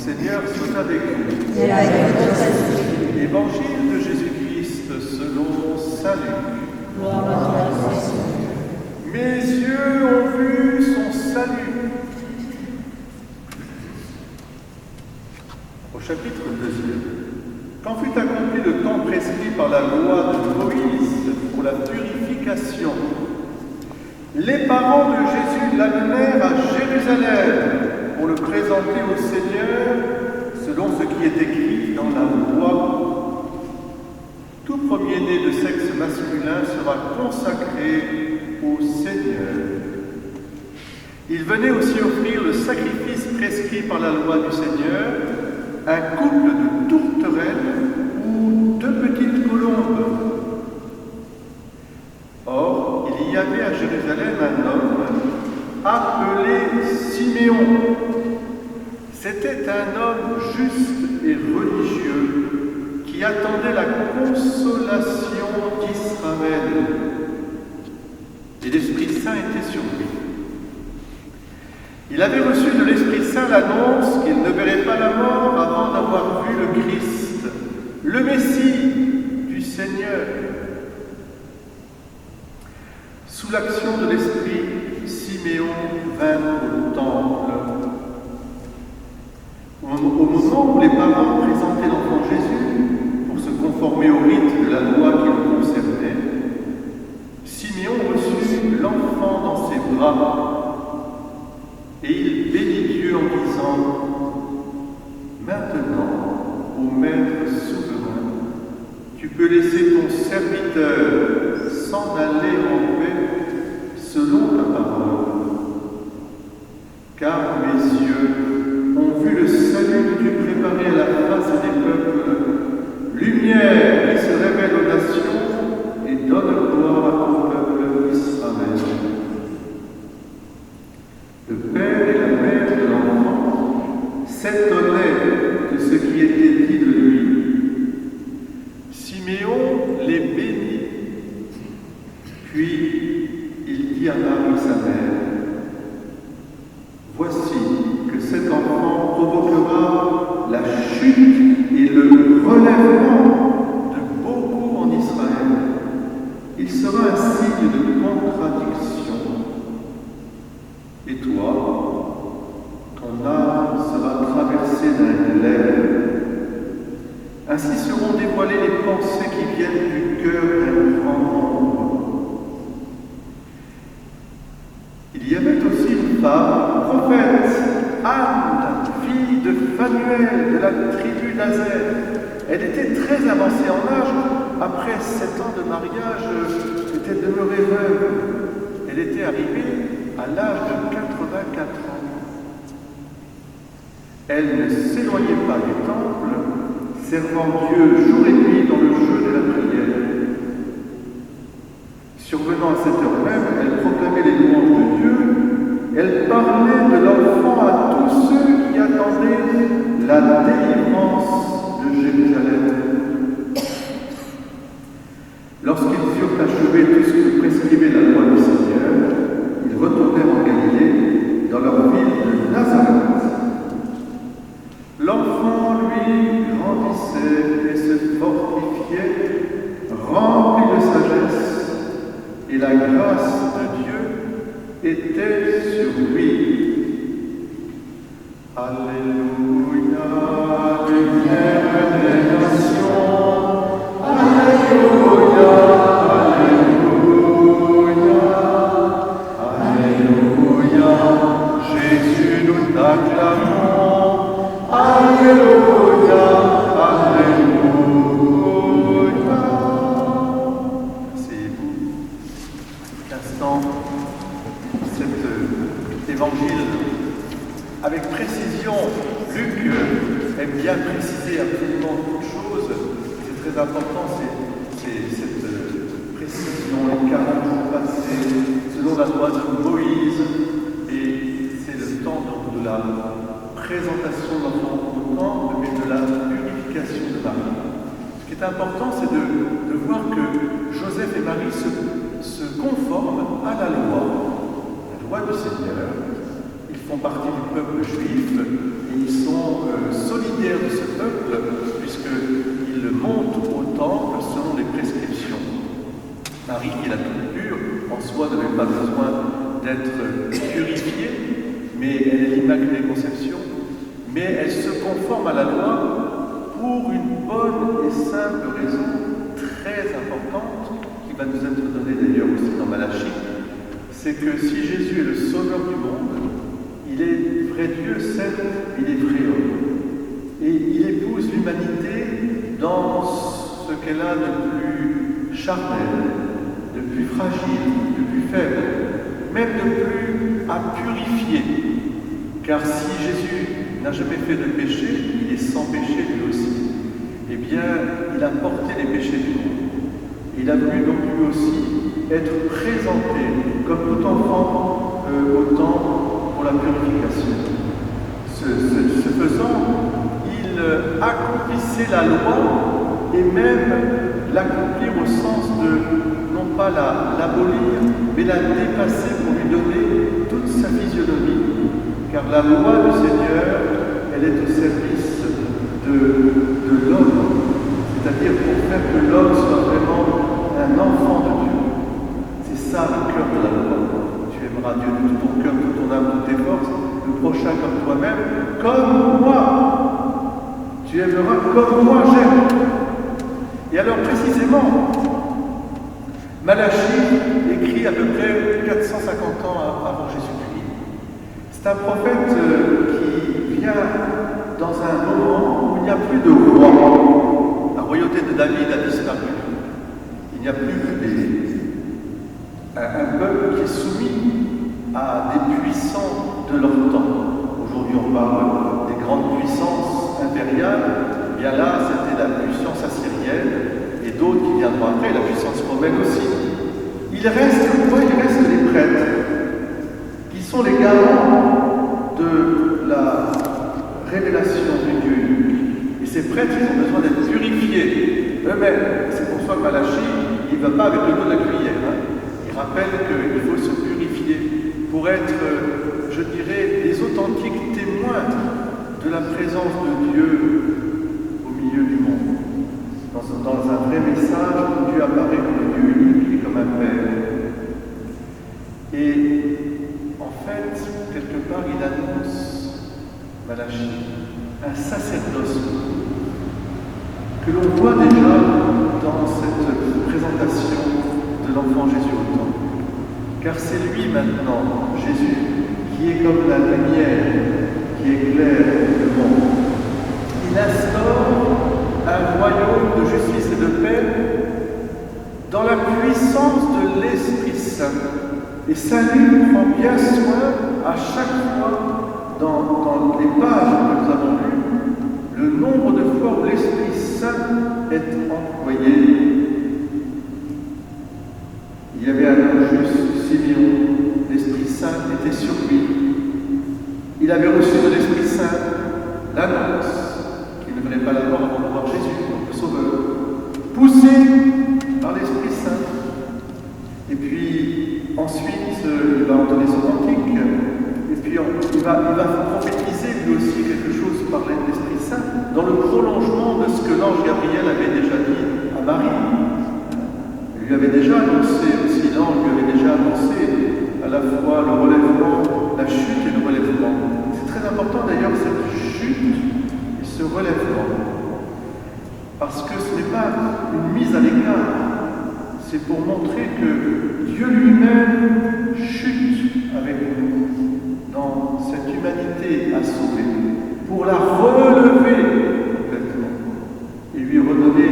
Seigneur soit avec vous. Et avec votre esprit. Évangile de Jésus-Christ selon saint Luc. Gloire à toi, Seigneur. Mes yeux ont vu son salut. Au chapitre 2, quand fut accompli le temps prescrit par la loi de Moïse pour la purification, les parents de Jésus l'amenèrent à Jérusalem pour le présenter au Seigneur selon ce qui est écrit dans la loi. Tout premier-né de sexe masculin sera consacré au Seigneur. Il venait aussi offrir le sacrifice prescrit par la loi du Seigneur, un couple de tourterelles ou deux petites colombes. Or, il y avait à Jérusalem un homme appelé Siméon. C'était un homme juste et religieux qui attendait la consolation d'Israël. Et l'Esprit Saint était sur lui. Il avait reçu de l'Esprit Saint l'annonce qu'il ne verrait pas la mort avant d'avoir vu le Christ, le Messie du Seigneur. Sous l'action de l'Esprit, Siméon vint au temple. Au moment où les parents présentaient l'enfant Jésus pour se conformer au rite de la loi qui le concernait, Siméon reçut l'enfant dans ses bras et il bénit Dieu en disant : Maintenant, ô Maître souverain, tu peux laisser ton serviteur s'en aller en paix selon ta parole. Car mes yeux ont vu le salut que tu préparais à la face des peuples, lumière qui se révèle aux nations et donne gloire à ton peuple Israël. Le père et la mère de l'enfant s'étonnaient de ce qui était dit de lui. Siméon les bénit, puis il dit à Marie sa mère : Voici que cet enfant provoquera la chute et le relèvement de beaucoup en Israël. Il sera un signe de contradiction. Et toi, ton âme sera traversée d'un glaive. Ainsi seront dévoilées les pensées qui viennent du cœur d'un grand nombre. Il y avait aussi une femme, prophète, Anne, fille de Phanuel, de la tribu d'Azer. Elle était très avancée en âge. Après 7 ans de mariage, était demeurée veuve. Elle était arrivée à l'âge de 84 ans. Elle ne s'éloignait pas du temple, servant Dieu jour et nuit dans le jeu de la prière. Survenant à cette heure même, elle proclamait les louanges de Dieu. Elle parlait de l'enfant à tous ceux qui attendaient la délivrance de Jérusalem. Lorsqu'ils eurent achevé tout ce que prescrivait la loi du Seigneur, ils retournèrent en Galilée, dans leur ville de Nazareth. L'enfant, lui, grandissait et se fortifiait, rempli de sagesse, et la grâce de Dieu était sur lui. Alléluia, lumière des nations. Alléluia, alléluia, alléluia. Jésus, nous t'acclamons. Alléluia, alléluia. Asseyez-vous. L'instant, cet évangile, avec précision, Luc aime bien préciser absolument beaucoup de choses. C'est très important, c'est cette précision, les 40 jours passés, selon la loi de Moïse, et c'est le temps donc de la présentation de l'enfant au temple, mais de la purification de Marie. Ce qui est important, c'est de voir que Joseph et Marie se conforment à la loi du Seigneur. Ils font partie du peuple juif et ils sont Marie, qui est la toute pure, en soi n'avait pas besoin d'être purifiée, mais elle est l'Immaculée Conception, mais elle se conforme à la loi pour une bonne et simple raison très importante, qui va nous être donnée d'ailleurs aussi dans Malachie, c'est que si Jésus est le sauveur du monde, il est vrai Dieu, certes, il est vrai homme. Et il épouse l'humanité dans ce qu'elle a de plus charnel, de plus fragile, de plus faible, même de plus à purifier. Car si Jésus n'a jamais fait de péché, il est sans péché lui aussi. Eh bien, il a porté les péchés du monde. Il a voulu donc lui aussi être présenté comme tout enfant au temple pour la purification. Ce faisant, il accomplissait la loi et même l'accomplir au sens de non pas l'abolir, mais la dépasser pour lui donner toute sa physionomie. Car la loi du Seigneur, elle est au service de l'homme, c'est-à-dire pour faire que l'homme soit vraiment un enfant de Dieu. C'est ça le cœur de la loi. Tu aimeras Dieu de tout ton cœur, de toute ton âme, de toutes tes forces, le prochain comme toi-même, comme moi. Tu aimeras comme moi j'aime. Et alors précisément, Malachie écrit à peu près 450 ans avant Jésus-Christ. C'est un prophète qui vient dans un moment où il n'y a plus de roi. La royauté de David a disparu. Il n'y a plus que un peuple qui est soumis à des puissants de leur temps. Aujourd'hui, on parle des grandes puissances impériales. Eh bien là, c'était la puissance assyrienne et d'autres qui viendront après, la puissance romaine aussi. Il reste quoi? Il reste les prêtres, qui sont les garants de la révélation du Dieu unique. Et ces prêtres, ils ont besoin d'être purifiés eux-mêmes. C'est pour ça que Malachie, il ne va pas avec le dos de la cuillère. Il rappelle qu'il faut se purifier pour être, je dirais, des authentiques témoins de la présence de Dieu au milieu du monde. Dans un vrai message où Dieu apparaît comme un Dieu unique et comme un Père. Et en fait, quelque part, il annonce, Malachie, un sacerdoce que l'on voit déjà dans cette présentation de l'enfant Jésus au temple. Car c'est lui maintenant, Jésus, qui est comme la lumière qui éclaire le monde. Il instaure un royaume de justice et de paix dans la puissance de l'Esprit Saint. Et Saint Luc prend bien soin à chaque fois dans les pages que nous avons lues, le nombre de fois où l'Esprit Saint est employé. Il y avait un homme juste, Simeon, l'Esprit Saint était sur lui. Il avait reçu de l'Esprit Saint l'annonce qu'il ne venait pas l'avoir avant de voir Jésus, le Sauveur, poussé par l'Esprit Saint. Et puis ensuite, il va entonner son cantique, et puis il va prophétiser lui aussi quelque chose par l'Esprit Saint, dans le prolongement de ce que l'ange Gabriel avait déjà dit à Marie. Il lui avait déjà annoncé, aussi l'ange lui avait déjà annoncé à la fois le relèvement, la chute et le relèvement. C'est très important d'ailleurs cette chute et ce relèvement. Parce que ce n'est pas une mise à l'écart, c'est pour montrer que Dieu lui-même chute avec nous dans cette humanité à sauver, pour la relever complètement et lui redonner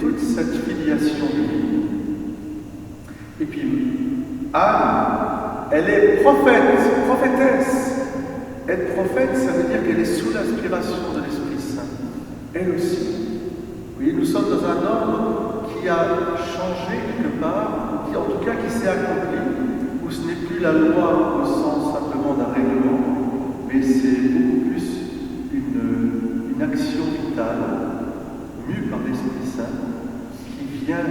toute cette filiation divine. Et puis Anne, elle est prophétesse. Être prophète, ça veut dire qu'elle est sous l'inspiration de l'Esprit Saint. Elle aussi. Vous voyez, nous sommes dans un ordre qui a changé quelque part, qui en tout cas qui s'est accompli, où ce n'est plus la loi au sens simplement d'un règlement, mais c'est beaucoup plus une action vitale, mue par l'Esprit Saint, qui vient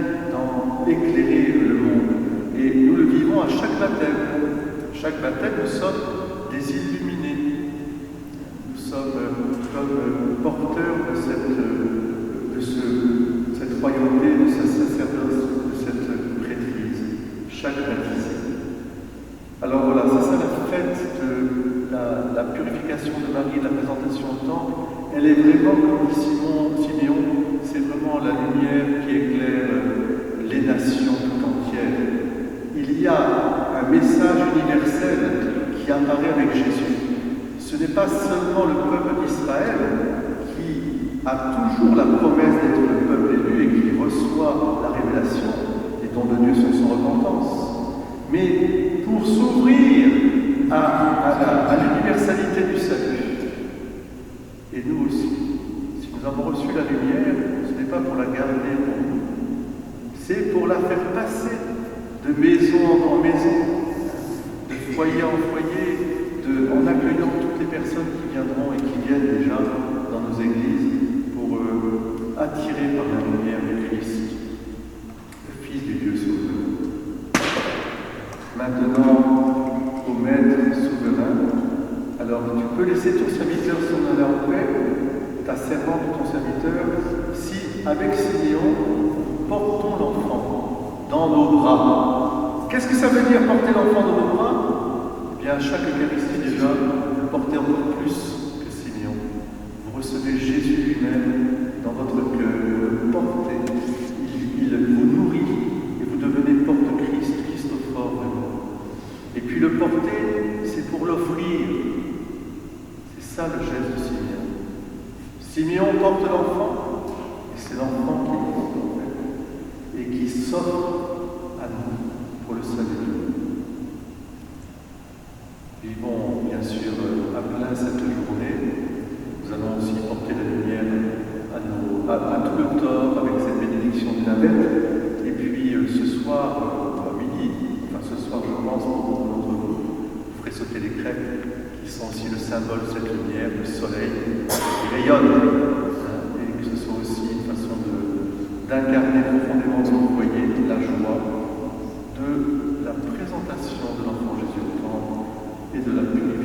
éclairer le monde. Et nous le vivons à chaque baptême. Chaque baptême, nous sommes des illuminés. Nous sommes comme porteurs de cette royauté, de ce sacerdoce, de cette prêtrise. chaque baptisé. Alors voilà, c'est ça la fête de la purification de Marie, de la présentation au temple. Elle est vraiment, comme dit Siméon, c'est vraiment la lumière qui éclaire les nations tout entières. Il y a un message universel qui apparaît avec Jésus. Ce n'est pas seulement le peuple d'Israël qui a toujours la promesse d'être le peuple élu et qui reçoit la révélation des dons de Dieu sur son repentance, mais pour s'ouvrir à l'universalité du salut. Et nous aussi, si nous avons reçu la lumière, ce n'est pas pour la garder pour nous, c'est pour la faire passer de maison en maison, de foyer en foyer, en accueillant toutes les personnes qui viendront et qui viennent déjà dans nos églises pour attirer par la lumière de Christ, le Fils du Dieu sauveur. Maintenant, au Maître souverain, alors tu peux laisser ton serviteur s'en aller en paix, ta servante ou ton serviteur, si avec Siméon, nous portons l'enfant dans nos bras. Qu'est-ce que ça veut dire porter l'enfant dans nos bras? Eh bien, à chaque Eucharistie déjà, vous portez encore plus que Siméon. Vous recevez Jésus lui-même dans votre cœur, vous le portez, il vous nourrit et vous devenez porte-Christ, Christophore vraiment. Et puis le porter, c'est pour l'offrir. C'est ça le geste de Siméon. Siméon porte l'enfant, et c'est l'enfant qui le porte en fait, et qui s'offre à nous pour le salut. Vivons bien sûr à plein cette journée. Nous allons aussi porter la lumière à tout le tort avec cette bénédiction de navette. Et puis ce soir, à midi, enfin ce soir je pense pour beaucoup d'entre vous, vous ferez sauter les crêpes qui sont aussi le symbole de cette lumière, le soleil qui rayonne. Et que ce soit aussi une façon d'incarner profondément dans le foyer la joie de la présentation de l'enfant Jésus au temple et de la purification.